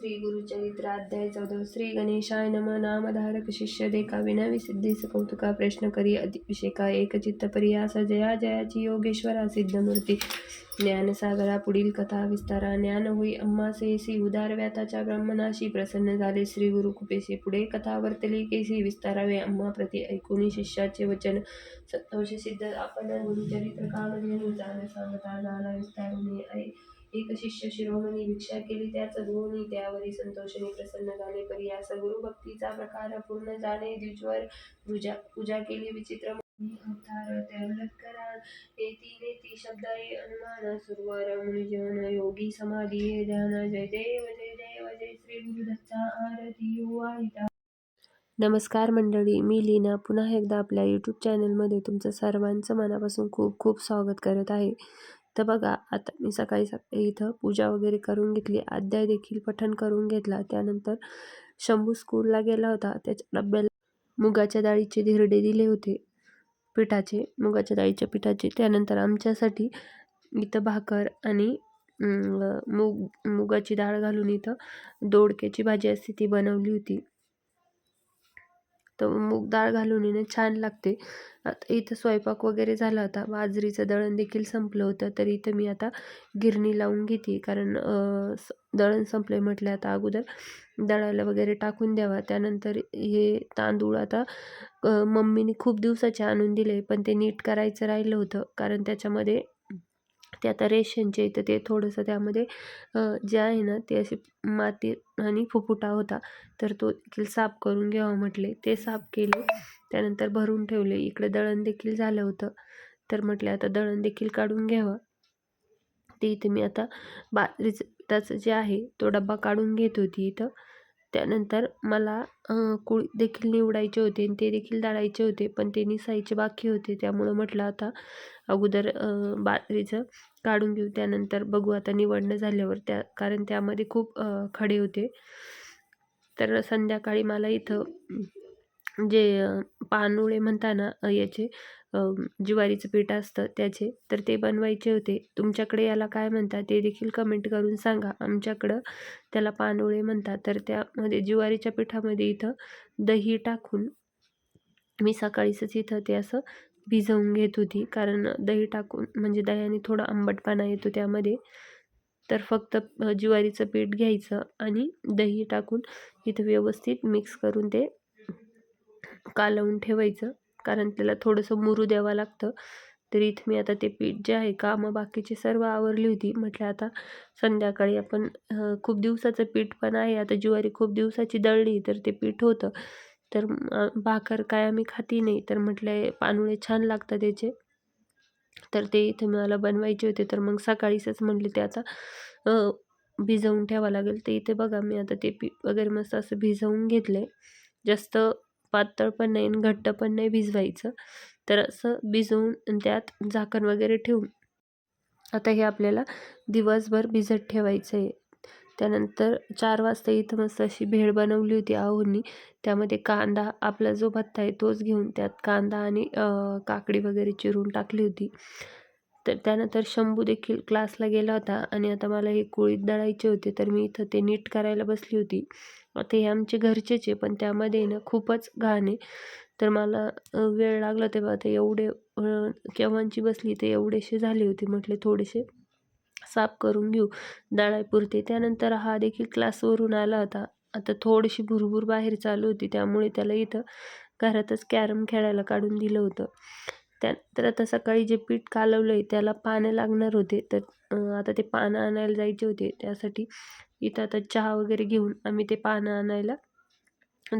श्री गुरुचरित्र अध्याय 14 श्री गणेशाय नमः नामधारक शिष्य देखा विना सिद्धीस कौतुका प्रश्न करी अभिषेका एकचित्त परियास जया जयाची योगेश्वरा सिद्धमूर्ती ज्ञानसागरा पुढील कथा विस्तारा ज्ञान होई अम्मासेसी उदार व्याताच्या ब्राह्मणाशी प्रसन्न झाले श्री गुरु कुपेशी पुढे कथा वर्तली केसी विस्तारावे अम्मा प्रति ऐकुनी शिष्याचे वचन संतोष सिद्ध आपण गुरुचरित्र काळ घेऊन जाण सांगता झाला विस्तारुने एक शिष्य शिरोमणी भिक्षा केली त्याच गुरुनी त्यावरी संतोषाने प्रसन्न झाले परियास गुरुभक्तीचा प्रकार पूर्ण जाणे द्विजवर पूजा केली विचित्र अवतार त्यावलट करा एती नेती शब्द अनुमान सुरवार मुनिजन योगी समाधी ध्यान जय देव जय देव जय श्री गुरुदत्ता आरती वाहिता. नमस्कार मंडळी, मी लीना पुन्हा एकदा आपल्या यूट्यूब चॅनलमध्ये तुमचं सर्वांचं मनापासून खूप खूप स्वागत करत आहे. तर बघा, आता मी सकाळी इथं पूजा वगैरे करून घेतली, अध्याय देखील पठण करून घेतला. त्यानंतर शंभू स्कूलला गेला होता, त्याच्या डब्याला मुगाच्या डाळीचे धिरडे दिले होते, मुगाच्या डाळीच्या पिठाचे. त्यानंतर आमच्यासाठी इथं भाकर आणि मुगाची डाळ घालून इथं दोडक्याची भाजी असते ती बनवली होती. तर मूग डाळ घालून छान लागते. आता इथं स्वयंपाक वगैरे झाला होता, बाजरीचं दळण देखील संपलं होतं. तर इथं मी आता गिरणी लावून घेते, कारण दळण संपले म्हटलं आता अगोदर दळायला वगैरे टाकून द्यावा. त्यानंतर हे तांदूळ आता मम्मीने खूप दिवसाचे आणून दिले, पण ते नीट करायचं राहिलं होतं, कारण त्याच्यामध्ये ते आता रेशनचे तर ते थोडंसं त्यामध्ये जे आहे ना ते अशी माती आणि फुफुटा होता, तर तो देखील साफ करून घ्यावा म्हटले. ते साफ केले, त्यानंतर भरून ठेवले. इकडे दळण देखील झालं होतं, तर म्हटले आता दळण देखील काढून घ्यावा. ते इथे मी आता बाजरीचं पिठाचं जे आहे तो डब्बा काढून घेत होती इथं. त्यानंतर मला कुळीथ देखील निवडायचे होते आणि ते देखील दळायचे होते, पण ते निसायचे बाकी होते. त्यामुळं म्हटलं आता अगोदर बाजरीचं काढून घेऊ, त्यानंतर बघू आता निवडणं झाल्यावर, कारण त्यामध्ये खूप खडे होते. तर संध्याकाळी मला इथं जे पानोळे म्हणता ना याचे ज्वारीचं पीठ असतं त्याचे, तर ते बनवायचे होते. तुमच्याकडे याला काय म्हणतात ते देखील कमेंट करून सांगा. आमच्याकडं त्याला पानोळे म्हणतात. तर त्यामध्ये ज्वारीच्या पिठामध्ये इथं दही टाकून मी सकाळीच इथं ते असं भिजवून घेत होती, कारण दही टाकून म्हणजे दह्याने थोडा आंबटपणा येतो त्यामध्ये. तर फक्त ज्वारीचं पीठ घ्यायचं आणि दही टाकून इथं व्यवस्थित मिक्स करून ते कालवून ठेवायचं, कारण त्याला थोडंसं मुरू द्यावं लागतं. तर इथं मी आता ते पीठ जे आहे, कामं बाकीची सर्व आवरली होती. म्हटलं आता संध्याकाळी आपण खूप दिवसाचं पीठ पण आहे, आता ज्वारी खूप दिवसाची दळली तर ते पीठ होतं. तर भाकर काय आम्ही खाती नाही, तर म्हटलं पानोळे छान लागतात त्याचे, तर ते इथं मला बनवायचे होते. तर मग सकाळीच म्हटले ते आता भिजवून ठेवावं लागेल. तर इथे बघा मी आता ते पीठ वगैरे मस्त असं भिजवून घेतलं. जास्त पातळ पण नाही आणि घट्ट पण नाही भिजवायचं, तर असं भिजवून त्यात झाकण वगैरे ठेवून आता हे आपल्याला दिवसभर भिजत ठेवायचं आहे. त्यानंतर 4 वाजता इथं मस्त अशी भेळ बनवली होती आहोंनी. त्यामध्ये कांदा, आपला जो भत्ता आहे तोच घेऊन त्यात कांदा आणि काकडी वगैरे चिरून टाकली होती. तर त्यानंतर शंभू देखील क्लासला गेला होता आणि आता मला हे कुळीथ दळायचे होते, तर मी इथं ते नीट करायला बसली होती. आता हे आमचे घरचेच आहे, पण त्यामध्ये ना खूपच घाण आहे. तर मला वेळ लागला तेव्हा ते एवढे केव्हांची बसली ते एवढेसे झाले होते. म्हटले थोडेसे साफ करून घेऊ दळायपुरते. त्यानंतर हा देखील क्लासवरून आला होता. आता थोडीशी भुरभुर बाहेर चालू होती, त्यामुळे त्याला इथं घरातच कॅरम खेळायला काढून दिलं होतं. त्यानंतर आता सकाळी जे पीठ कालवलं आहे त्याला पानं लागणार होते, तर आता ते पानं आणायला जायचे होते. त्यासाठी इथं आता चहा वगैरे घेऊन आम्ही ते पानं आणायला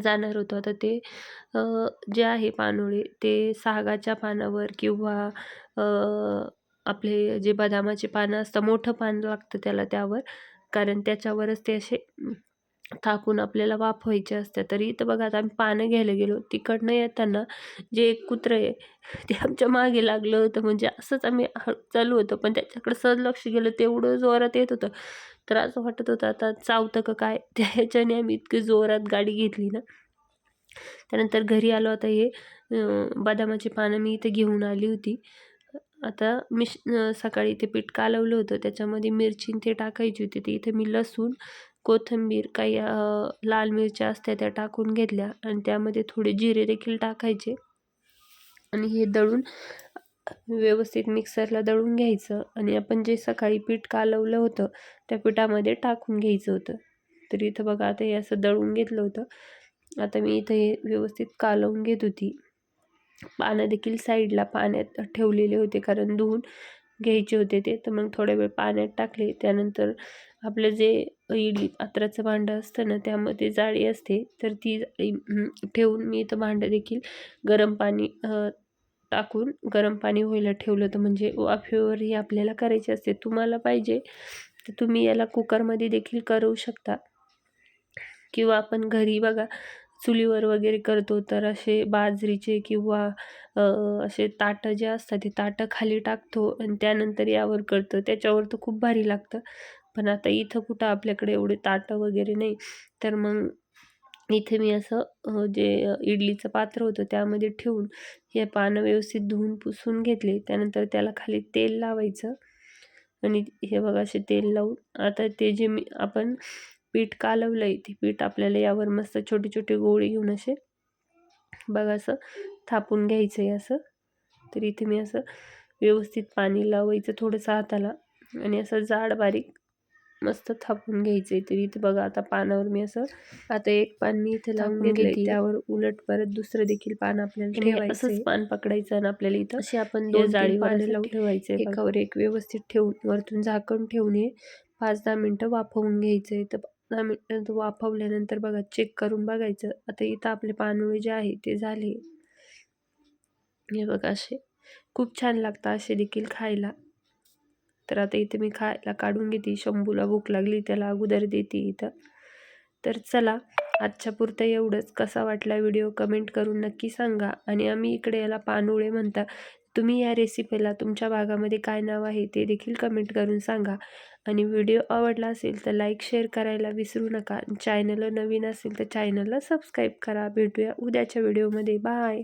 जाणार होतो. आता ते जे आहे पानोळे ते सागाच्या पानावर किंवा आपले जे बदामाचे पानं असतं, मोठं पान लागतं त्याला त्यावर, कारण त्याच्यावरच ते असे थापून आपल्याला वाफवायचे असतात. तरी इथं बघा आता आम्ही पानं घ्यायला गेलो, तिकडनं येताना जे एक कुत्रं आहे ते आमच्या मागे लागलं होतं. म्हणजे असंच आम्ही चालू होतं, पण त्याच्याकडे सहज लक्ष गेलं, तेवढं जोरात येत होतं. तर असं वाटत होतं आता चावतं का काय, त्या ह्याच्याने आम्ही इतकी जोरात गाडी घेतली ना. त्यानंतर घरी आलो. आता हे बदामाची पानं मी इथे घेऊन आली होती. आता मी सकाळी ते पीठ कालवलं होतं, त्याच्यामध्ये मिरची ते टाकायची होती. ते इथे मी लसूण कोथिंबीर, काही लाल मिरच्या असत्या त्या टाकून घेतल्या आणि त्यामध्ये थोडे जिरे देखील टाकायचे आणि हे दळून व्यवस्थित मिक्सरला दळून घ्यायचं आणि आपण जे सकाळी पीठ कालवलं होतं त्या पिठामध्ये टाकून घ्यायचं होतं. तर इथं बघा आता हे असं दळून घेतलं होतं. आता मी इथं हे व्यवस्थित कालवून घेत होती. पानं देखील साईडला पाण्यात ठेवलेले होते कारण धुवून घ्यायचे होते ते. तर मग थोडा वेळ पाण्यात टाकले. त्यानंतर आपलं जे इडली पात्राचं भांडं असतं ना त्यामध्ये जाळी असते, तर ती ठेवून मी इथं भांडं देखील गरम पाणी टाकून गरम पाणी व्हायला ठेवलं होतं. म्हणजे वाफेवरही आपल्याला करायची असते. तुम्हाला पाहिजे तर तुम्ही याला कुकरमध्ये देखील करू शकता किंवा आपण घरी बघा चुलीवर वगैरे करतो तर असे बाजरीचे किंवा असे ताटं जे असतात ते ताटं खाली टाकतो आणि त्यानंतर यावर करतो. त्याच्यावर तर खूप भारी लागतं. पण आता इथं कुठं आपल्याकडे एवढे ताटं वगैरे नाही. तर मग इथे मी असं जे इडलीचं पात्र होतं त्यामध्ये ठेवून हे पानं व्यवस्थित धुवून पुसून घेतले. त्यानंतर त्याला खाली तेल लावायचं आणि हे बघा असे तेल लावून आता ते जे आपण पीठ कालवलं आहे ते पीठ आपल्याला यावर मस्त छोटे छोटे गोळे घेऊन असे बघा असं थापून घ्यायचं आहे असं. तर इथे मी असं व्यवस्थित पाणी लावायचं थोडंसं हाताला आणि असं जाड बारीक मस्त थापून घ्यायचं आहे. तर इथे बघा आता पानावर मी असं आता एक पान मी इथे लावून घेतलंय, त्यावर उलट परत दुसरं देखील पान आपल्याला ठेवायचं असंच पान पकडायचं आणि आपल्याला इथं असे आपण 2 जाळीवर लावून ठेवायचे. एकावर एक व्यवस्थित ठेवून वरतून झाकण ठेवून हे 5-10 मिनटं वाफवून घ्यायचं. तर 10 मिनिटं वाफवल्यानंतर बघा चेक करून बघायचं. आता इथं आपले पानोळे जे आहे ते झाले. हे बघा असे खूप छान लागतात असे देखील खायला. तर आता इथे मी खायला काढून घेते. शंभूला भूक लागली त्याला अगोदर देते इथं. तर चला आजच्या पुरतं एवढंच. कसा वाटला व्हिडिओ कमेंट करून नक्की सांगा. आणि आम्ही इकडे याला पानोळे म्हणतात. तुम्ही या रेसिपीला तुमच्या भागामध्ये काय नाव आहे ते देखील कमेंट करून सांगा. आणि व्हिडिओ आवडला असेल तर लाईक शेअर करायला विसरू नका. चॅनलला नवीन असेल तर चॅनलला सबस्क्राईब करा. भेटूया उद्याच्या व्हिडिओमध्ये. बाय.